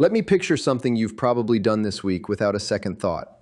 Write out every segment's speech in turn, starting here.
Let me picture something you've probably done this week without a second thought.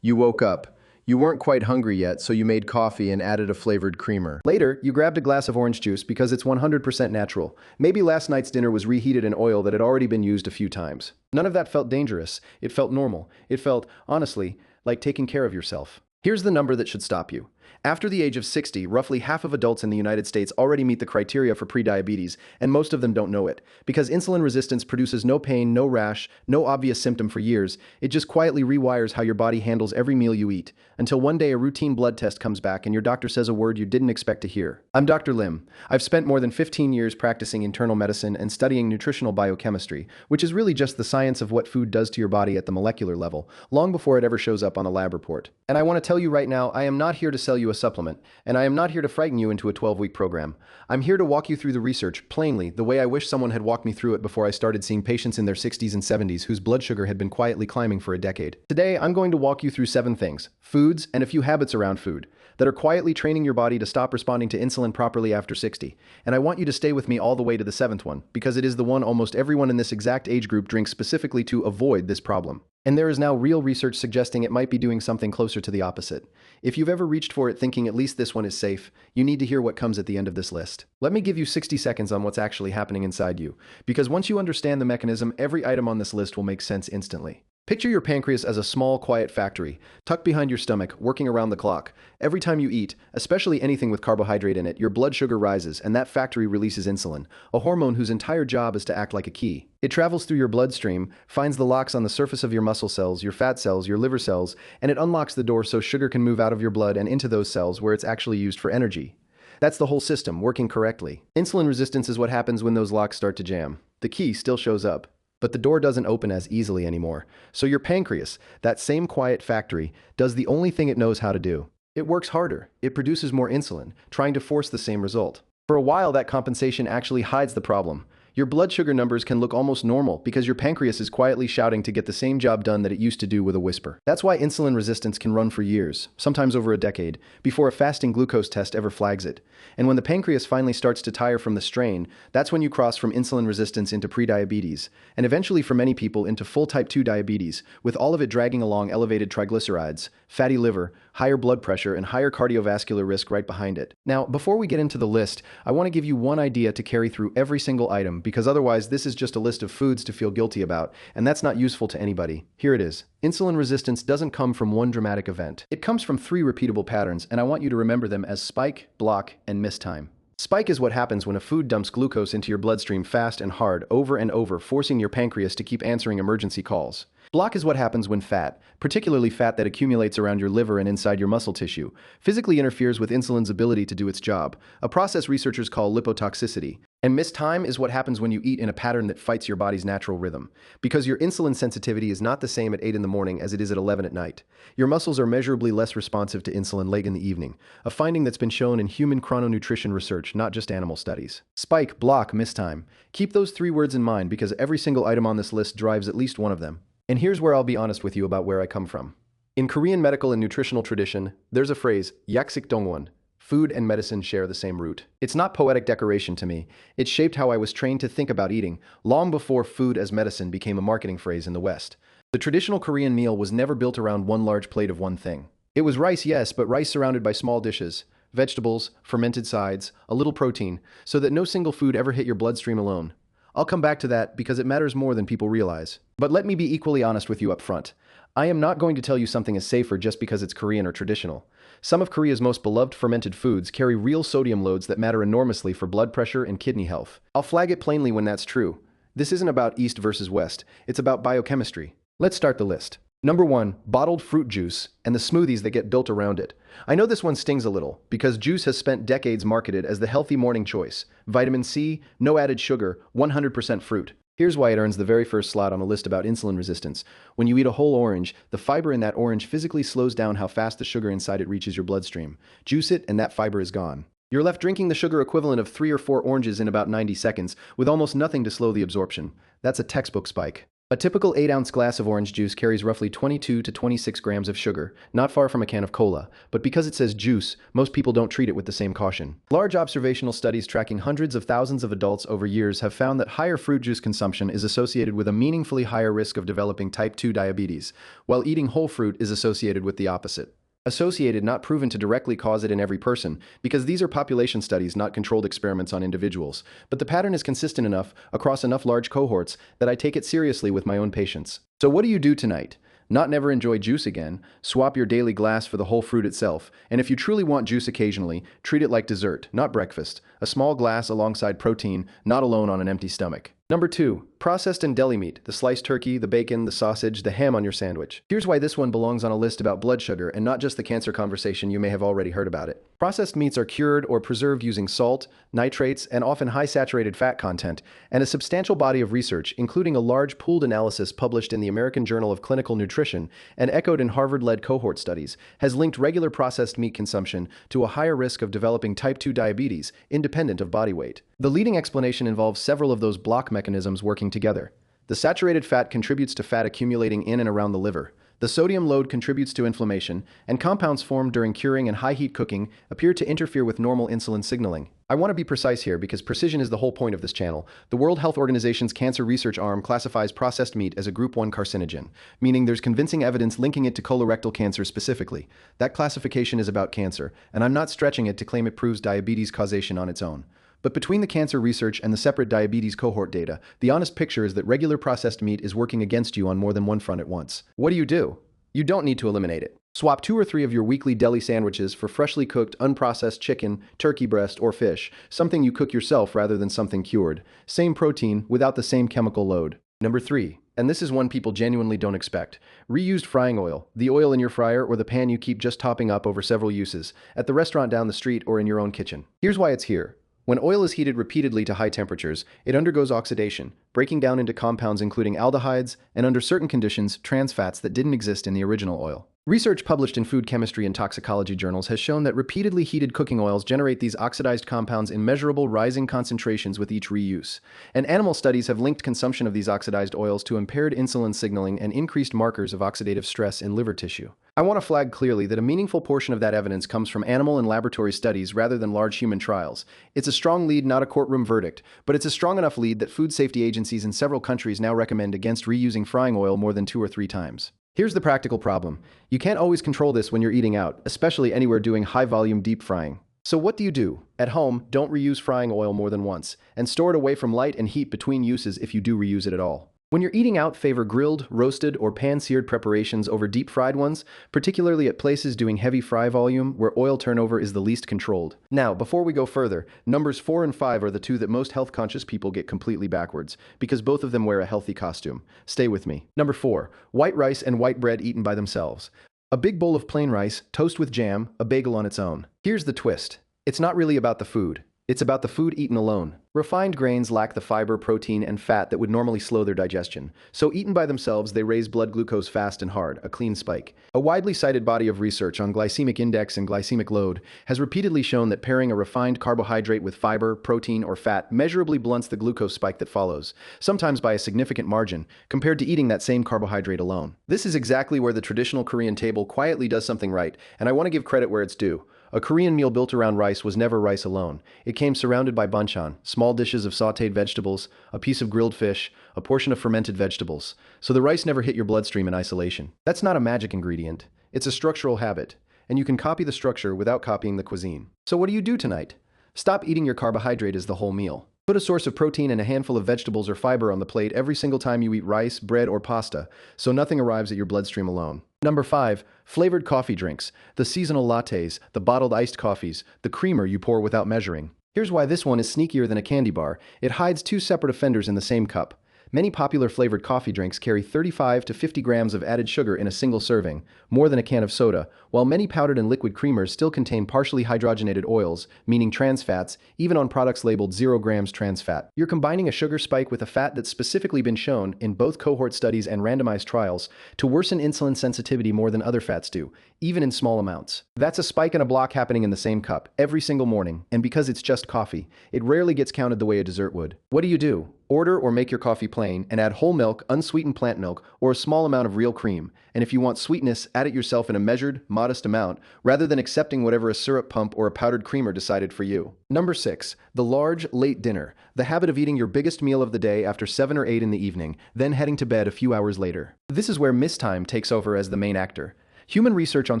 You woke up. You weren't quite hungry yet, so you made coffee and added a flavored creamer. Later, you grabbed a glass of orange juice because it's 100% natural. Maybe last night's dinner was reheated in oil that had already been used a few times. None of that felt dangerous. It felt normal. It felt, honestly, like taking care of yourself. Here's the number that should stop you. After the age of 60, roughly half of adults in the United States already meet the criteria for prediabetes, and most of them don't know it. Because insulin resistance produces no pain, no rash, no obvious symptom for years, it just quietly rewires how your body handles every meal you eat, until one day a routine blood test comes back and your doctor says a word you didn't expect to hear. I'm Dr. Lim. I've spent more than 15 years practicing internal medicine and studying nutritional biochemistry, which is really just the science of what food does to your body at the molecular level, long before it ever shows up on a lab report. And I want to tell you right now, I am not here to sell you a supplement, and I am not here to frighten you into a 12-week program. I'm here to walk you through the research, plainly, the way I wish someone had walked me through it before I started seeing patients in their 60s and 70s whose blood sugar had been quietly climbing for a decade. Today, I'm going to walk you through 7 things, foods, and a few habits around food, that are quietly training your body to stop responding to insulin properly after 60. And I want you to stay with me all the way to the 7th one, because it is the one almost everyone in this exact age group drinks specifically to avoid this problem. And there is now real research suggesting it might be doing something closer to the opposite. If you've ever reached for it thinking at least this one is safe, you need to hear what comes at the end of this list. Let me give you 60 seconds on what's actually happening inside you, because once you understand the mechanism, every item on this list will make sense instantly. Picture your pancreas as a small, quiet factory, tucked behind your stomach, working around the clock. Every time you eat, especially anything with carbohydrate in it, your blood sugar rises, and that factory releases insulin, a hormone whose entire job is to act like a key. It travels through your bloodstream, finds the locks on the surface of your muscle cells, your fat cells, your liver cells, and it unlocks the door so sugar can move out of your blood and into those cells where it's actually used for energy. That's the whole system, working correctly. Insulin resistance is what happens when those locks start to jam. The key still shows up, but the door doesn't open as easily anymore. So your pancreas, that same quiet factory, does the only thing it knows how to do. It works harder. It produces more insulin, trying to force the same result. For a while, that compensation actually hides the problem. Your blood sugar numbers can look almost normal because your pancreas is quietly shouting to get the same job done that it used to do with a whisper. That's why insulin resistance can run for years, sometimes over a decade, before a fasting glucose test ever flags it. And when the pancreas finally starts to tire from the strain, that's when you cross from insulin resistance into prediabetes, and eventually for many people into full type 2 diabetes, with all of it dragging along elevated triglycerides, fatty liver, higher blood pressure, and higher cardiovascular risk right behind it. Now, before we get into the list, I want to give you one idea to carry through every single item, because otherwise this is just a list of foods to feel guilty about, and that's not useful to anybody. Here it is. Insulin resistance doesn't come from one dramatic event. It comes from 3 repeatable patterns, and I want you to remember them as spike, block, and miss time. Spike is what happens when a food dumps glucose into your bloodstream fast and hard, over and over, forcing your pancreas to keep answering emergency calls. Block is what happens when fat, particularly fat that accumulates around your liver and inside your muscle tissue, physically interferes with insulin's ability to do its job, a process researchers call lipotoxicity. And missed time is what happens when you eat in a pattern that fights your body's natural rhythm. Because your insulin sensitivity is not the same at 8 in the morning as it is at 11 at night. Your muscles are measurably less responsive to insulin late in the evening, a finding that's been shown in human chrononutrition research, not just animal studies. Spike, block, miss time. Keep those 3 words in mind because every single item on this list drives at least one of them. And here's where I'll be honest with you about where I come from. In Korean medical and nutritional tradition, there's a phrase, yaksik dongwon. Food and medicine share the same root. It's not poetic decoration to me. It shaped how I was trained to think about eating, long before food as medicine became a marketing phrase in the West. The traditional Korean meal was never built around one large plate of one thing. It was rice, yes, but rice surrounded by small dishes, vegetables, fermented sides, a little protein, so that no single food ever hit your bloodstream alone. I'll come back to that because it matters more than people realize. But let me be equally honest with you up front. I am not going to tell you something is safer just because it's Korean or traditional. Some of Korea's most beloved fermented foods carry real sodium loads that matter enormously for blood pressure and kidney health. I'll flag it plainly when that's true. This isn't about East versus West. It's about biochemistry. Let's start the list. Number 1, bottled fruit juice and the smoothies that get built around it. I know this one stings a little because juice has spent decades marketed as the healthy morning choice. Vitamin C, no added sugar, 100% fruit. Here's why it earns the very first slot on a list about insulin resistance. When you eat a whole orange, the fiber in that orange physically slows down how fast the sugar inside it reaches your bloodstream. Juice it and that fiber is gone. You're left drinking the sugar equivalent of 3 or 4 oranges in about 90 seconds with almost nothing to slow the absorption. That's a textbook spike. A typical 8-ounce glass of orange juice carries roughly 22 to 26 grams of sugar, not far from a can of cola, but because it says juice, most people don't treat it with the same caution. Large observational studies tracking hundreds of thousands of adults over years have found that higher fruit juice consumption is associated with a meaningfully higher risk of developing type 2 diabetes, while eating whole fruit is associated with the opposite. Associated, not proven to directly cause it in every person, because these are population studies, not controlled experiments on individuals. But the pattern is consistent enough across enough large cohorts that I take it seriously with my own patients. So what do you do tonight? Not never enjoy juice again, swap your daily glass for the whole fruit itself, and if you truly want juice occasionally, treat it like dessert, not breakfast. A small glass alongside protein, not alone on an empty stomach. Number 2, processed and deli meat, the sliced turkey, the bacon, the sausage, the ham on your sandwich. Here's why this one belongs on a list about blood sugar and not just the cancer conversation you may have already heard about it. Processed meats are cured or preserved using salt, nitrates, and often high saturated fat content, and a substantial body of research, including a large pooled analysis published in the American Journal of Clinical Nutrition and echoed in Harvard-led cohort studies, has linked regular processed meat consumption to a higher risk of developing type 2 diabetes, independent of body weight. The leading explanation involves several of those block mechanisms working together. The saturated fat contributes to fat accumulating in and around the liver. The sodium load contributes to inflammation, and compounds formed during curing and high-heat cooking appear to interfere with normal insulin signaling. I want to be precise here because precision is the whole point of this channel. The World Health Organization's cancer research arm classifies processed meat as a Group 1 carcinogen, meaning there's convincing evidence linking it to colorectal cancer specifically. That classification is about cancer, and I'm not stretching it to claim it proves diabetes causation on its own. But between the cancer research and the separate diabetes cohort data, the honest picture is that regular processed meat is working against you on more than one front at once. What do? You don't need to eliminate it. Swap 2 or 3 of your weekly deli sandwiches for freshly cooked, unprocessed chicken, turkey breast, or fish, something you cook yourself rather than something cured. Same protein, without the same chemical load. Number 3, and this is one people genuinely don't expect. Reused frying oil, the oil in your fryer or the pan you keep just topping up over several uses, at the restaurant down the street or in your own kitchen. Here's why it's here. When oil is heated repeatedly to high temperatures, it undergoes oxidation, breaking down into compounds including aldehydes and, under certain conditions, trans fats that didn't exist in the original oil. Research published in food chemistry and toxicology journals has shown that repeatedly heated cooking oils generate these oxidized compounds in measurable rising concentrations with each reuse. And animal studies have linked consumption of these oxidized oils to impaired insulin signaling and increased markers of oxidative stress in liver tissue. I want to flag clearly that a meaningful portion of that evidence comes from animal and laboratory studies rather than large human trials. It's a strong lead, not a courtroom verdict, but it's a strong enough lead that food safety agencies in several countries now recommend against reusing frying oil more than 2 or 3 times. Here's the practical problem. You can't always control this when you're eating out, especially anywhere doing high-volume deep frying. So what do? At home, don't reuse frying oil more than once, and store it away from light and heat between uses if you do reuse it at all. When you're eating out, favor grilled, roasted, or pan-seared preparations over deep-fried ones, particularly at places doing heavy fry volume where oil turnover is the least controlled. Now, before we go further, numbers 4 and 5 are the 2 that most health-conscious people get completely backwards, because both of them wear a healthy costume. Stay with me. Number 4, white rice and white bread eaten by themselves. A big bowl of plain rice, toast with jam, a bagel on its own. Here's the twist. It's not really about the food. It's about the food eaten alone. Refined grains lack the fiber, protein, and fat that would normally slow their digestion. So eaten by themselves, they raise blood glucose fast and hard, a clean spike. A widely cited body of research on glycemic index and glycemic load has repeatedly shown that pairing a refined carbohydrate with fiber, protein, or fat measurably blunts the glucose spike that follows, sometimes by a significant margin, compared to eating that same carbohydrate alone. This is exactly where the traditional Korean table quietly does something right, and I want to give credit where it's due. A Korean meal built around rice was never rice alone. It came surrounded by banchan, small dishes of sautéed vegetables, a piece of grilled fish, a portion of fermented vegetables. So the rice never hit your bloodstream in isolation. That's not a magic ingredient. It's a structural habit, and you can copy the structure without copying the cuisine. So what do you do tonight? Stop eating your carbohydrate as the whole meal. Put a source of protein and a handful of vegetables or fiber on the plate every single time you eat rice, bread, or pasta, so nothing arrives at your bloodstream alone. Number 5, flavored coffee drinks. The seasonal lattes, the bottled iced coffees, the creamer you pour without measuring. Here's why this one is sneakier than a candy bar. It hides 2 separate offenders in the same cup. Many popular flavored coffee drinks carry 35 to 50 grams of added sugar in a single serving, more than a can of soda, while many powdered and liquid creamers still contain partially hydrogenated oils, meaning trans fats, even on products labeled 0 grams trans fat. You're combining a sugar spike with a fat that's specifically been shown, in both cohort studies and randomized trials, to worsen insulin sensitivity more than other fats do, even in small amounts. That's a spike and a block happening in the same cup, every single morning, and because it's just coffee, it rarely gets counted the way a dessert would. What do? Order or make your coffee plain and add whole milk, unsweetened plant milk, or a small amount of real cream. And if you want sweetness, add it yourself in a measured, modest amount, rather than accepting whatever a syrup pump or a powdered creamer decided for you. Number 6. The large, late dinner. The habit of eating your biggest meal of the day after 7 or 8 in the evening, then heading to bed a few hours later. This is where mistime takes over as the main actor. Human research on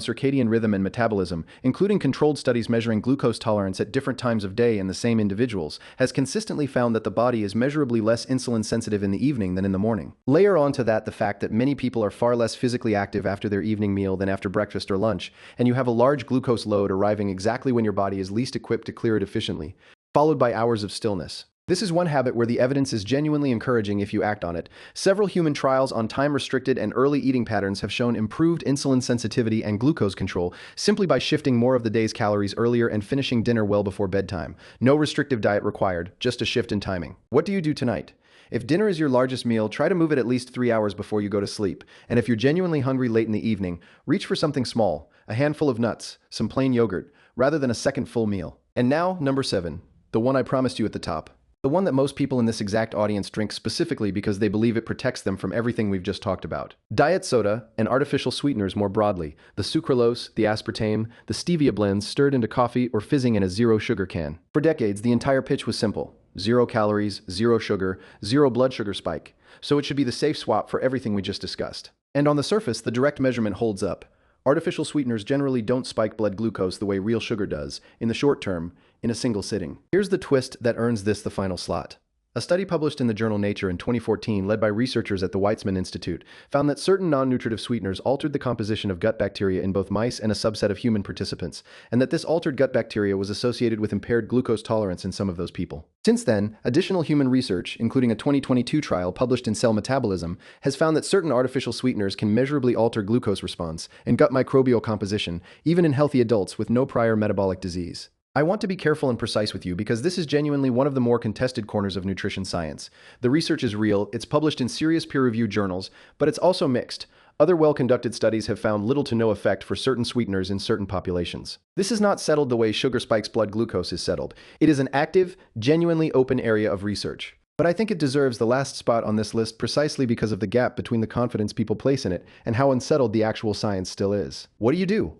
circadian rhythm and metabolism, including controlled studies measuring glucose tolerance at different times of day in the same individuals, has consistently found that the body is measurably less insulin sensitive in the evening than in the morning. Layer onto that the fact that many people are far less physically active after their evening meal than after breakfast or lunch, and you have a large glucose load arriving exactly when your body is least equipped to clear it efficiently, followed by hours of stillness. This is one habit where the evidence is genuinely encouraging if you act on it. Several human trials on time-restricted and early eating patterns have shown improved insulin sensitivity and glucose control simply by shifting more of the day's calories earlier and finishing dinner well before bedtime. No restrictive diet required, just a shift in timing. What do you do tonight? If dinner is your largest meal, try to move it at least 3 hours before you go to sleep. And if you're genuinely hungry late in the evening, reach for something small, a handful of nuts, some plain yogurt, rather than a second full meal. And now, number 7, the one I promised you at the top. The one that most people in this exact audience drink specifically because they believe it protects them from everything we've just talked about. Diet soda and artificial sweeteners more broadly, the sucralose, the aspartame, the stevia blends stirred into coffee or fizzing in a zero-sugar can. For decades, the entire pitch was simple. 0 calories, 0 sugar, 0 blood sugar spike. So it should be the safe swap for everything we just discussed. And on the surface, the direct measurement holds up. Artificial sweeteners generally don't spike blood glucose the way real sugar does, in the short term, in a single sitting. Here's the twist that earns this the final slot. A study published in the journal Nature in 2014, led by researchers at the Weizmann Institute, found that certain non-nutritive sweeteners altered the composition of gut bacteria in both mice and a subset of human participants, and that this altered gut bacteria was associated with impaired glucose tolerance in some of those people. Since then, additional human research, including a 2022 trial published in Cell Metabolism, has found that certain artificial sweeteners can measurably alter glucose response and gut microbial composition, even in healthy adults with no prior metabolic disease. I want to be careful and precise with you because this is genuinely one of the more contested corners of nutrition science. The research is real, it's published in serious peer-reviewed journals, but it's also mixed. Other well-conducted studies have found little to no effect for certain sweeteners in certain populations. This is not settled the way sugar spikes blood glucose is settled. It is an active, genuinely open area of research. But I think it deserves the last spot on this list precisely because of the gap between the confidence people place in it and how unsettled the actual science still is. What do you do?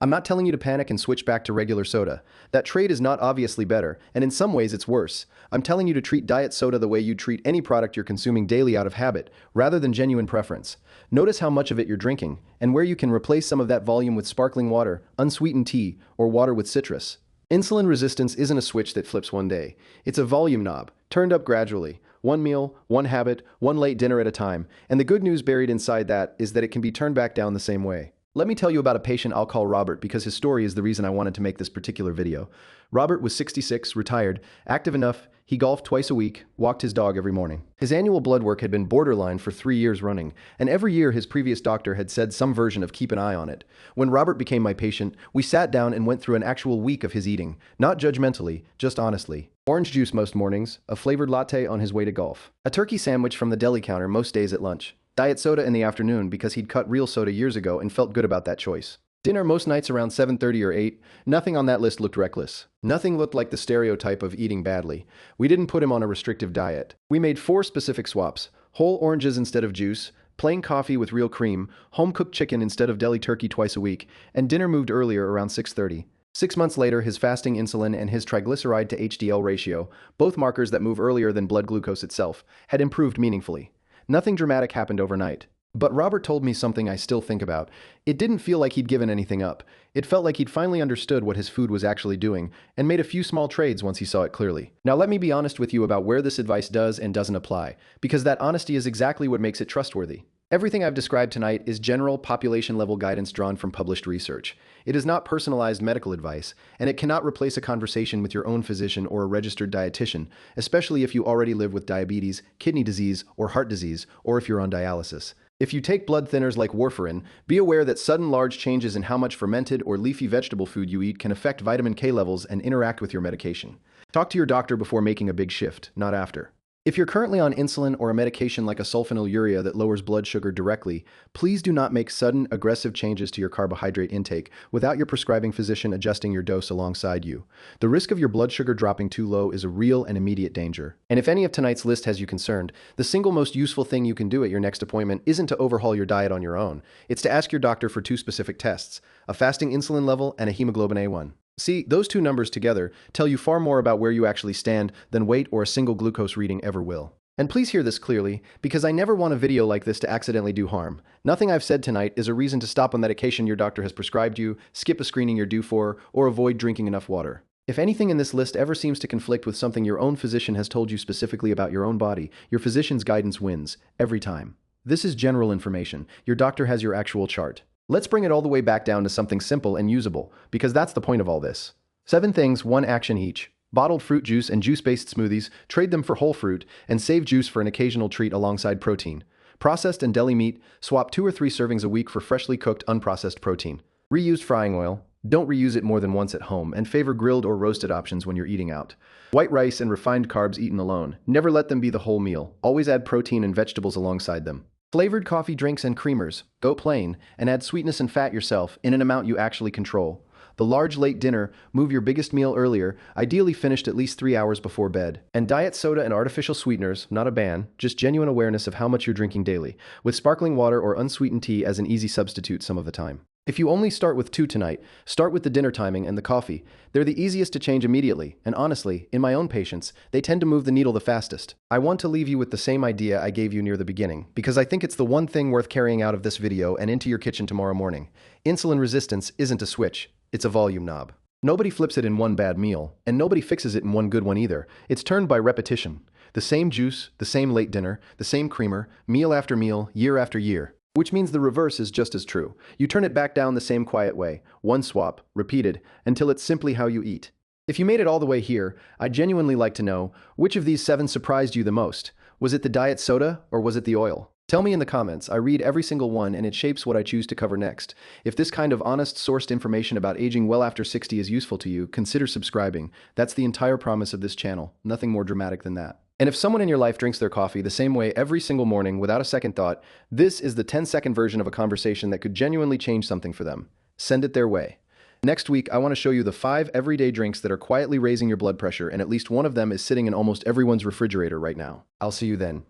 I'm not telling you to panic and switch back to regular soda. That trade is not obviously better, and in some ways it's worse. I'm telling you to treat diet soda the way you treat any product you're consuming daily out of habit, rather than genuine preference. Notice how much of it you're drinking, and where you can replace some of that volume with sparkling water, unsweetened tea, or water with citrus. Insulin resistance isn't a switch that flips one day. It's a volume knob, turned up gradually. One meal, one habit, one late dinner at a time, and the good news buried inside that is that it can be turned back down the same way. Let me tell you about a patient I'll call Robert because his story is the reason I wanted to make this particular video. Robert was 66, retired, active enough, he golfed twice a week, walked his dog every morning. His annual blood work had been borderline for 3 years running, and every year his previous doctor had said some version of keep an eye on it. When Robert became my patient, we sat down and went through an actual week of his eating, not judgmentally, just honestly. Orange juice most mornings, a flavored latte on his way to golf, a turkey sandwich from the deli counter most days at lunch. Diet soda in the afternoon because he'd cut real soda years ago and felt good about that choice. Dinner most nights around 7:30 or 8. Nothing on that list looked reckless. Nothing looked like the stereotype of eating badly. We didn't put him on a restrictive diet. We made 4 specific swaps: whole oranges instead of juice, plain coffee with real cream, home-cooked chicken instead of deli turkey twice a week, and dinner moved earlier around 6:30. 6 months later, his fasting insulin and his triglyceride to HDL ratio, both markers that move earlier than blood glucose itself, had improved meaningfully. Nothing dramatic happened overnight. But Robert told me something I still think about. It didn't feel like he'd given anything up. It felt like he'd finally understood what his food was actually doing, and made a few small trades once he saw it clearly. Now let me be honest with you about where this advice does and doesn't apply, because that honesty is exactly what makes it trustworthy. Everything I've described tonight is general population-level guidance drawn from published research. It is not personalized medical advice, and it cannot replace a conversation with your own physician or a registered dietitian, especially if you already live with diabetes, kidney disease, or heart disease, or if you're on dialysis. If you take blood thinners like warfarin, be aware that sudden large changes in how much fermented or leafy vegetable food you eat can affect vitamin K levels and interact with your medication. Talk to your doctor before making a big shift, not after. If you're currently on insulin or a medication like a sulfonylurea that lowers blood sugar directly, please do not make sudden, aggressive changes to your carbohydrate intake without your prescribing physician adjusting your dose alongside you. The risk of your blood sugar dropping too low is a real and immediate danger. And if any of tonight's list has you concerned, the single most useful thing you can do at your next appointment isn't to overhaul your diet on your own. It's to ask your doctor for two specific tests: a fasting insulin level and a hemoglobin A1. See, those two numbers together tell you far more about where you actually stand than weight or a single glucose reading ever will. And please hear this clearly, because I never want a video like this to accidentally do harm. Nothing I've said tonight is a reason to stop a medication your doctor has prescribed you, skip a screening you're due for, or avoid drinking enough water. If anything in this list ever seems to conflict with something your own physician has told you specifically about your own body, your physician's guidance wins, every time. This is general information. Your doctor has your actual chart. Let's bring it all the way back down to something simple and usable, because that's the point of all this. 7 things, 1 action each. Bottled fruit juice and juice-based smoothies, trade them for whole fruit, and save juice for an occasional treat alongside protein. Processed and deli meat, swap 2 or 3 servings a week for freshly cooked, unprocessed protein. Reused frying oil, don't reuse it more than once at home, and favor grilled or roasted options when you're eating out. White rice and refined carbs eaten alone, never let them be the whole meal, always add protein and vegetables alongside them. Flavored coffee drinks and creamers, go plain, and add sweetness and fat yourself in an amount you actually control. The large late dinner, move your biggest meal earlier, ideally finished at least 3 hours before bed. And diet soda and artificial sweeteners, not a ban, just genuine awareness of how much you're drinking daily, with sparkling water or unsweetened tea as an easy substitute some of the time. If you only start with 2 tonight, start with the dinner timing and the coffee. They're the easiest to change immediately, and honestly, in my own patients, they tend to move the needle the fastest. I want to leave you with the same idea I gave you near the beginning, because I think it's the one thing worth carrying out of this video and into your kitchen tomorrow morning. Insulin resistance isn't a switch, it's a volume knob. Nobody flips it in one bad meal, and nobody fixes it in one good one either. It's turned by repetition. The same juice, the same late dinner, the same creamer, meal after meal, year after year. Which means the reverse is just as true. You turn it back down the same quiet way, one swap, repeated, until it's simply how you eat. If you made it all the way here, I'd genuinely like to know, which of these 7 surprised you the most? Was it the diet soda, or was it the oil? Tell me in the comments. I read every single one, and it shapes what I choose to cover next. If this kind of honest, sourced information about aging well after 60 is useful to you, consider subscribing. That's the entire promise of this channel. Nothing more dramatic than that. And if someone in your life drinks their coffee the same way every single morning without a second thought, this is the 10-second version of a conversation that could genuinely change something for them. Send it their way. Next week, I want to show you the 5 everyday drinks that are quietly raising your blood pressure, and at least one of them is sitting in almost everyone's refrigerator right now. I'll see you then.